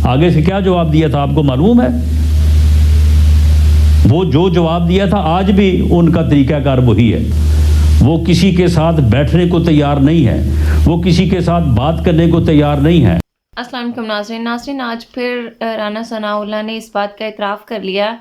आगे से क्या जवाब दिया था आपको मालूम है? वो जो जवाब दिया था आज भी उनका तरीकाकार वही है। वो किसी के साथ बैठने को तैयार नहीं है, वो किसी के साथ बात करने को तैयार नहीं है। अस्सलाम वालेकुम नाज़रीन, आज फिर राना सनाउल्लाह ने इस बात का इतराफ़ कर लिया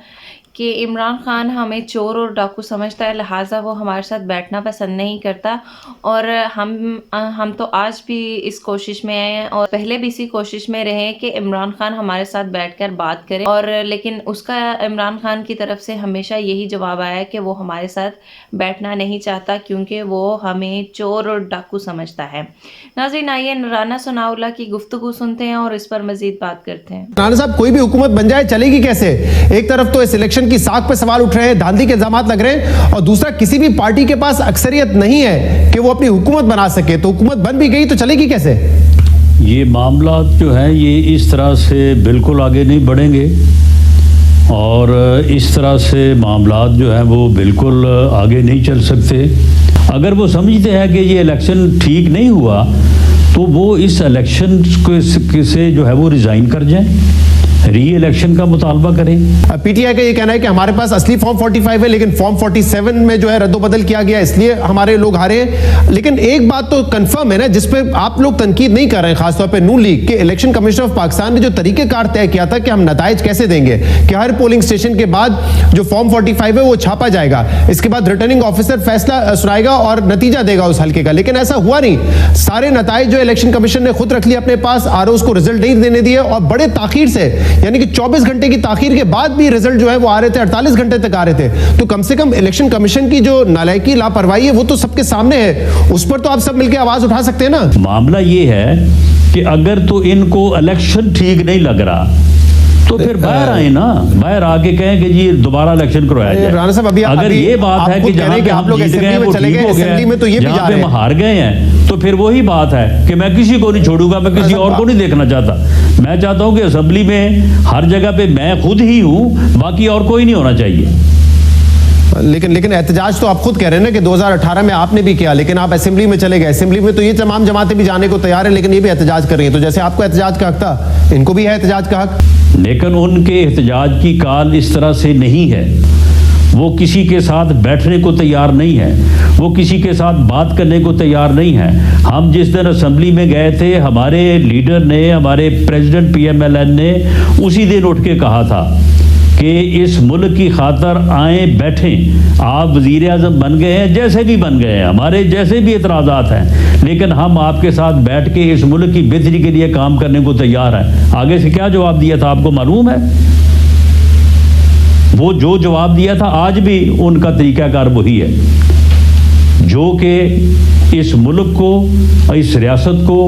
कि इमरान ख़ान हमें चोर और डाकू समझता है, लिहाजा वो हमारे साथ बैठना पसंद नहीं करता। और हम तो आज भी इस कोशिश में हैं और पहले भी इसी कोशिश में रहे कि इमरान ख़ान हमारे साथ बैठकर बात करें, और लेकिन उसका इमरान ख़ान की तरफ से हमेशा यही जवाब आया कि वो हमारे साथ बैठना नहीं चाहता क्योंकि वो हमें चोर और डाकू समझता है। नाज़रीन, आइए राना सनाउल्लाह की गुफ्तगू सुनते हैं और इस पर मज़ीद बात करते हैं। राना साहब, कोई भी हुकूमत बन जाए चलेगी कैसे? एक तरफ तो इस इलेक्शन की साख पे सवाल उठ रहे हैं, धांधली के इल्जामात लग रहे हैं, और दूसरा किसी भी पार्टी के पास अक्सरियत नहीं है कि वो अपनी हुकूमत बना सके। तो हुकूमत बन भी गई तो चलेगी कैसे? ये मामला जो है ये इस तरह से बिल्कुल आगे नहीं बढ़ेंगे और इस तरह से मामलात जो हैं वो बिल्कुल आगे नहीं चल सकते। अगर वो समझते हैं कि ये इलेक्शन ठीक नहीं हुआ तो वो इस इलेक्शन से जो है वो रिज़ाइन कर जाएं, री इलेक्शन का मुतालबा करें। पीटीआई का ये कहना है कि हमारे पास असली फॉर्म 45 है लेकिन फॉर्म 47 में जो है रद्दोबदल किया गया, इसलिए हमारे लोग हारे हैं। लेकिन एक बात तो कंफर्म है ना, जिसपे आप लोग तनकीद नहीं कर रहे हैं, खासतौर पे नून लीग के इलेक्शन कमिश्नर ऑफ पाकिस्तान ने जो तरीकेकार तय किया था कि हम नताइज कैसे देंगे, कि हर पोलिंग स्टेशन के बाद जो फॉर्म 45 है वो छापा जाएगा, इसके बाद रिटर्निंग ऑफिसर फैसला सुनाएगा और नतीजा देगा उस हल्के का। लेकिन ऐसा हुआ नहीं। सारे नताइज जो इलेक्शन कमीशन ने खुद रख लिए अपने पास, आरओ को रिजल्ट नहीं देने दिए और बड़े ताखीर से, यानी कि 24 घंटे की ताखीर के बाद भी रिजल्ट जो है वो आ रहे थे, 48 घंटे तक आ रहे थे। तो कम से कम इलेक्शन कमीशन की जो नालायकी, लापरवाही है वो तो सबके सामने है, उस पर तो आप सब मिलकर आवाज उठा सकते हैं ना। मामला ये है कि अगर तो इनको इलेक्शन ठीक नहीं लग रहा तो फिर बाहर आए ना, बाहर आके कहें कि जी दोबारा इलेक्शन करवाया जाए। राना साहब, अगर ये बात है कि जहां पे हम जीत गए वो ठीक हो गया, में तो ये जहां पे हम हार गए हैं तो फिर वही बात है कि मैं किसी को नहीं छोड़ूंगा, मैं किसी और को नहीं देखना चाहता। मैं चाहता हूं कि असेंबली में हर जगह पे मैं खुद ही हूं, बाकी और कोई नहीं होना चाहिए। लेकिन एहतजाज तो आप खुद कह रहे हैं ना कि 2018 में आपने भी किया, लेकिन आप असेंबली में चले गए। असेंबली में तो ये तमाम जमातें भी जाने को तैयार है, लेकिन ये भी एहतजाज कर रही है। तो जैसे आपको एहतजाज का हक था, इनको भी है एहतजाज का हक। लेकिन उनके एहतजाज की काल इस तरह से नहीं है। वो किसी के साथ बैठने को तैयार नहीं है, वो किसी के साथ बात करने को तैयार नहीं है। हम जिस दिन असेंबली में गए थे, हमारे लीडर ने, हमारे प्रेसिडेंट PMLN ने उसी दिन उठ के कहा था कि इस मुल्क की खातर आए बैठें। आप वज़ीर आज़म बन गए हैं, जैसे भी बन गए हैं, हमारे जैसे भी एतराज़ात हैं, लेकिन हम आपके साथ बैठ के इस मुल्क की बेहतरी के लिए काम करने को तैयार हैं। आगे से क्या जवाब दिया था आपको मालूम है? वो जो जवाब दिया था आज भी उनका तरीकाकार वही है, जो कि इस मुल्क को, इस रियासत को,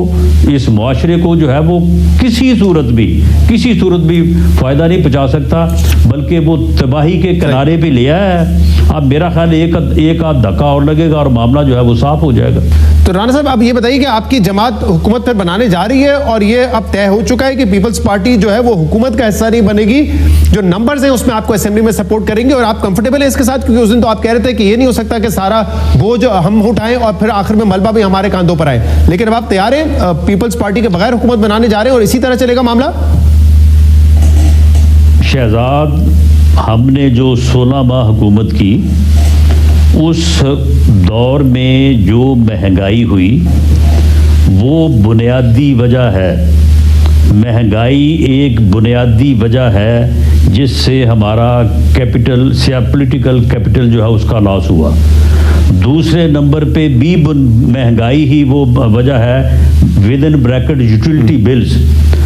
इस मुआशरे को जो है वो किसी सूरत भी फ़ायदा नहीं पहुँचा सकता, बल्कि वो तबाही के किनारे पे ले आया है। अब मेरा ख्याल एक आध धक्का और लगेगा और मामला जो है वो साफ हो जाएगा। तो राना साहब, आप ये बताइए कि आपकी जमात हुकूमत पर बनाने जा रही है और ये अब तय हो चुका है कि पीपल्स पार्टी जो है वो हुकूमत का हिस्सा नहीं बनेगी, जो नंबर्स हैं उसमें आपको असेंबली में सपोर्ट करेंगे, और आप कंफर्टेबल है इसके साथ? क्योंकि उस दिन तो आप कह रहे थे कि ये नहीं हो सकता कि सारा बोझ हम उठाएं और फिर आखिर में मलबा भी हमारे कांधों पर आए। लेकिन अब आप तैयार हैं, पीपल्स पार्टी के बगैर हुकूमत बनाने जा रहे हैं और इसी तरह चलेगा मामला? शहजाद, हमने जो 16 माह हुकूमत की, उस दौर में जो महंगाई हुई वो बुनियादी वजह है। महंगाई एक बुनियादी वजह है जिससे हमारा कैपिटल से पॉलिटिकल कैपिटल जो है उसका लॉस हुआ। दूसरे नंबर पे भी महंगाई ही वो वजह है with in bracket utility bills.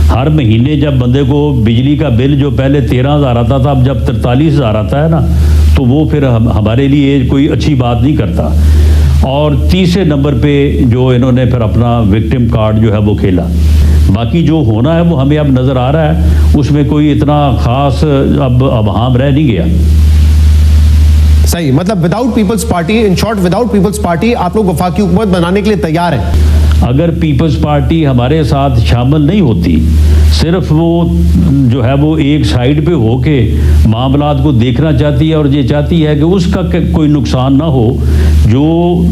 हर महीने जब बंदे को बिजली का बिल जो पहले 13,000 आता था, अब जब 43,000 आता है ना, तो वो फिर हमारे लिए कोई अच्छी बात नहीं करता। और तीसरे नंबर पे जो इन्होंने फिर अपना विक्टिम कार्ड जो है वो खेला। बाकी जो होना है वो हमें अब नज़र आ रहा है, उसमें कोई इतना ख़ास अब हाम रह नहीं गया। सही, मतलब without people's party, in short without people's party आप लोग वफाकी हुकूमत बनाने के लिए तैयार हैं? अगर पीपल्स पार्टी हमारे साथ शामिल नहीं होती, सिर्फ वो जो है वो एक साइड पे होके मामलात को देखना चाहती है और ये चाहती है कि उसका कोई नुकसान ना हो, जो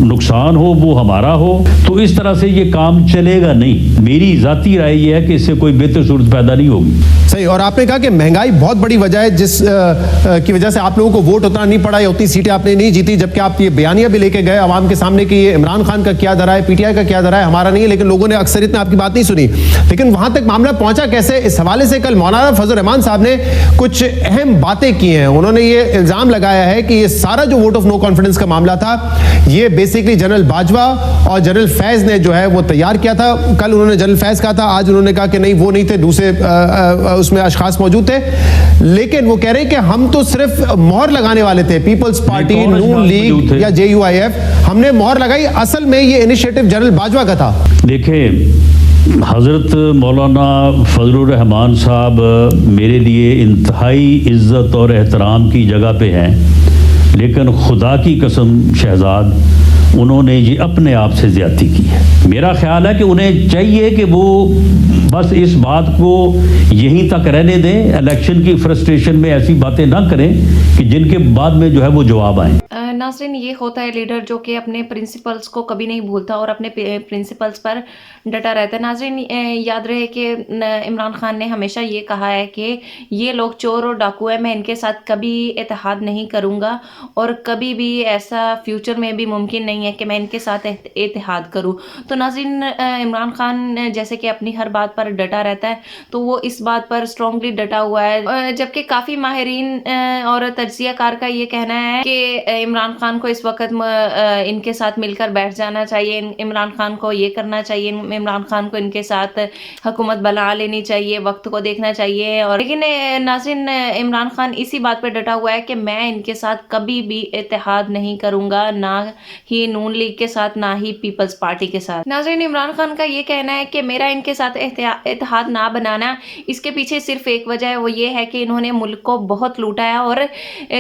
नुकसान हो वो हमारा हो। तो इस तरह से ये काम चलेगा नहीं। मेरी ज़ाती राय ये है कि इससे कोई बेहतर सूरत पैदा नहीं होगी। सही। और आपने कहा कि महंगाई बहुत बड़ी वजह है जिस की वजह से आप लोगों को वोट उतना नहीं पड़ा या उतनी सीटें आपने नहीं जीती, जबकि आप ये बयानिया भी लेके गए आवाम के सामने कि ये इमरान खान का क्या दरा है, पीटीआई का क्या दरा है, हमारा नहीं है, लेकिन लोगों ने अक्सरियत में आपकी बात नहीं सुनी। लेकिन वहां तक मामला पहुंचा कैसे, इस हवाले से कल मौलाना फजल रहमान साहब ने कुछ अहम बातें की हैं। उन्होंने ये इल्जाम लगाया है कि ये सारा जो वोट ऑफ नो कॉन्फिडेंस का मामला था ये बेसिकली जनरल बाजवा और जनरल फैज ने जो है वो तैयार किया था। कल उन्होंने जनरल फैज कहा था, आज उन्होंने कहा कि नहीं वो नहीं थे, दूसरे उसमें अशखास मौजूद थे। लेकिन वो कह रहे हैं कि हम तो सिर्फ मोहर लगाने वाले थे, पीपल्स पार्टी, नून लीग या JUIF, हमने मोहर लगाई, असल में ये इनिशिएटिव जनरल बाजवा का था। देखें, हज़रत मौलाना फजलुर रहमान साहब मेरे लिए इंतहाई इज़्ज़त और एहतराम की जगह पे हैं, लेकिन खुदा की कसम शहजाद, उन्होंने ये अपने आप से ज़्यादती की है। मेरा ख्याल है कि उन्हें चाहिए कि वो बस इस बात को यहीं तक रहने दें, इलेक्शन की फ्रस्ट्रेशन में ऐसी बातें ना करें कि जिनके बाद में जो है वो जवाब आए। नाज़रीन, ये होता है लीडर जो कि अपने प्रिंसिपल्स को कभी नहीं भूलता और अपने प्रिंसिपल्स पर डटा रहता है। नाज़रीन, याद रहे कि इमरान खान ने हमेशा ये कहा है कि ये लोग चोर और डाकू है, मैं इनके साथ कभी इत्तेहाद नहीं करूँगा और कभी भी ऐसा फ्यूचर में भी मुमकिन नहीं है कि मैं इनके साथ इत्तेहाद करूँ। तो नाज़रीन, इमरान खान जैसे कि अपनी हर बात पर डटा रहता है, तो वो इस बात पर स्ट्रॉन्गली डटा हुआ है, जबकि काफ़ी माहिरीन और तज्ज़ियाकार का ये कहना है कि इमरान खान को इस वक्त इनके साथ मिलकर बैठ जाना चाहिए, इमरान खान को ये करना चाहिए, इमरान खान को इनके साथ हुकूमत बना लेनी चाहिए, वक्त को देखना चाहिए। और लेकिन नाज़रीन, इमरान खान इसी बात पर डटा हुआ है कि मैं इनके साथ कभी भी इत्तेहाद नहीं करूँगा, ना ही नून लीग के साथ, ना ही पीपल्स पार्टी के साथ। नाज़रीन, इमरान खान का ये कहना है कि मेरा इनके साथ इत्तेहाद ना बनाना, इसके पीछे सिर्फ एक वजह है, वो ये है कि इन्होंने मुल्क को बहुत लूटा है। और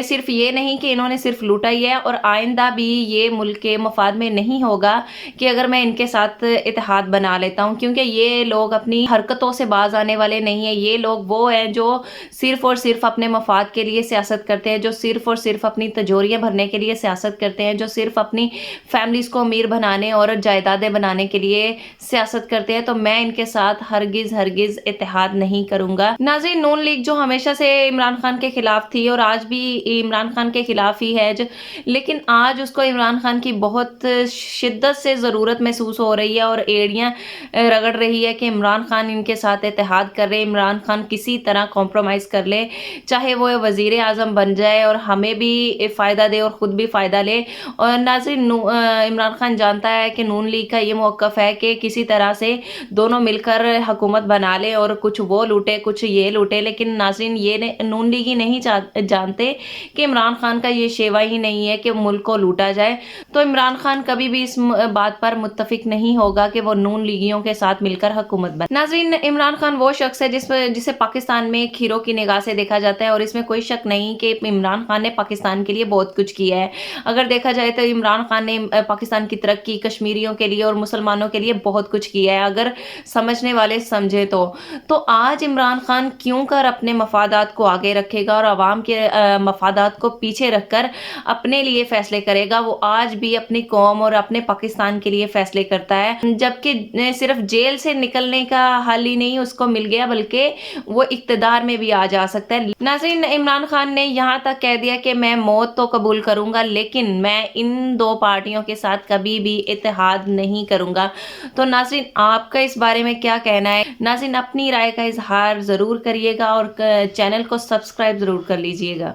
सिर्फ ये नहीं कि इन्होंने सिर्फ लूटा ही है, और आइंदा भी ये मुल्क के मफाद में नहीं होगा कि अगर मैं इनके साथ इत्तेहाद बना लेता हूँ, क्योंकि ये लोग अपनी हरकतों से बाज आने वाले नहीं है। ये लोग वो हैं जो सिर्फ और सिर्फ अपने मफाद के लिए सियासत करते हैं, जो सिर्फ और सिर्फ अपनी तिजोरियाँ भरने के लिए सियासत करते हैं, जो सिर्फ अपनी फैमिलीज़ को अमीर बनाने और जायदादें बनाने के लिए सियासत करते हैं। तो मैं इनके साथ हरगिज़ इत्तेहाद नहीं करूँगा। नाज़रीन, नून लीग जो हमेशा से इमरान खान के खिलाफ थी और आज भी इमरान खान के खिलाफ ही है, लेकिन आज उसको इमरान खान की बहुत शिद्दत से ज़रूरत महसूस हो रही है और एड़ियाँ रगड़ रही है कि इमरान खान इनके साथ इत्तेहाद कर रहे, इमरान खान किसी तरह कॉम्प्रोमाइज़ कर ले, चाहे वो वज़ीर आज़म बन जाए और हमें भी फ़ायदा दे और ख़ुद भी फ़ायदा ले। और नाज़रीन, इमरान खान जानता है कि नून लीग का ये मौक़िफ़ है कि किसी तरह से दोनों मिलकर हुकूमत बना ले और कुछ वो लूटे कुछ ये लूटे। लेकिन नाज़रीन, ये नून लीग ही नहीं जानते कि इमरान खान का ये शेवा ही नहीं है कि मुल्क को लूटा जाए। तो इमरान खान कभी भी इस बात पर मुत्तफिक नहीं होगा कि वो नून लीगियों के साथ मिलकर हुकूमत बने। नाज़रीन, इमरान खान वो शख्स है जिसे पाकिस्तान में एक हीरो की निगाह से देखा जाता है और इसमें कोई शक नहीं कि इमरान खान ने पाकिस्तान के लिए बहुत कुछ किया है। अगर देखा जाए तो इमरान खान ने पाकिस्तान की तरक्की, कश्मीरियों के लिए और मुसलमानों के लिए बहुत कुछ किया है, अगर समझने वाले समझे तो आज इमरान खान क्यों कर अपने मफादात को आगे रखेगा और अवाम के मफादात को पीछे रखकर अपने लिए फैसले करेगा। वो आज भी अपनी कौम और अपने पाकिस्तान के लिए फैसले करता है, जबकि सिर्फ जेल से निकलने का हल ही नहीं उसको मिल गया, बल्कि वो इक्तदार में भी आ जा सकता है। नाज़रीन, इमरान खान ने यहाँ तक कह दिया कि मैं मौत तो कबूल करूँगा, लेकिन मैं इन दो पार्टियों के साथ कभी भी इत्तेहाद नहीं करूँगा। तो नाज़रीन, आपका इस बारे में क्या कहना है? नाज़रीन, अपनी राय का इजहार ज़रूर करिएगा और चैनल को सब्सक्राइब ज़रूर कर लीजिएगा।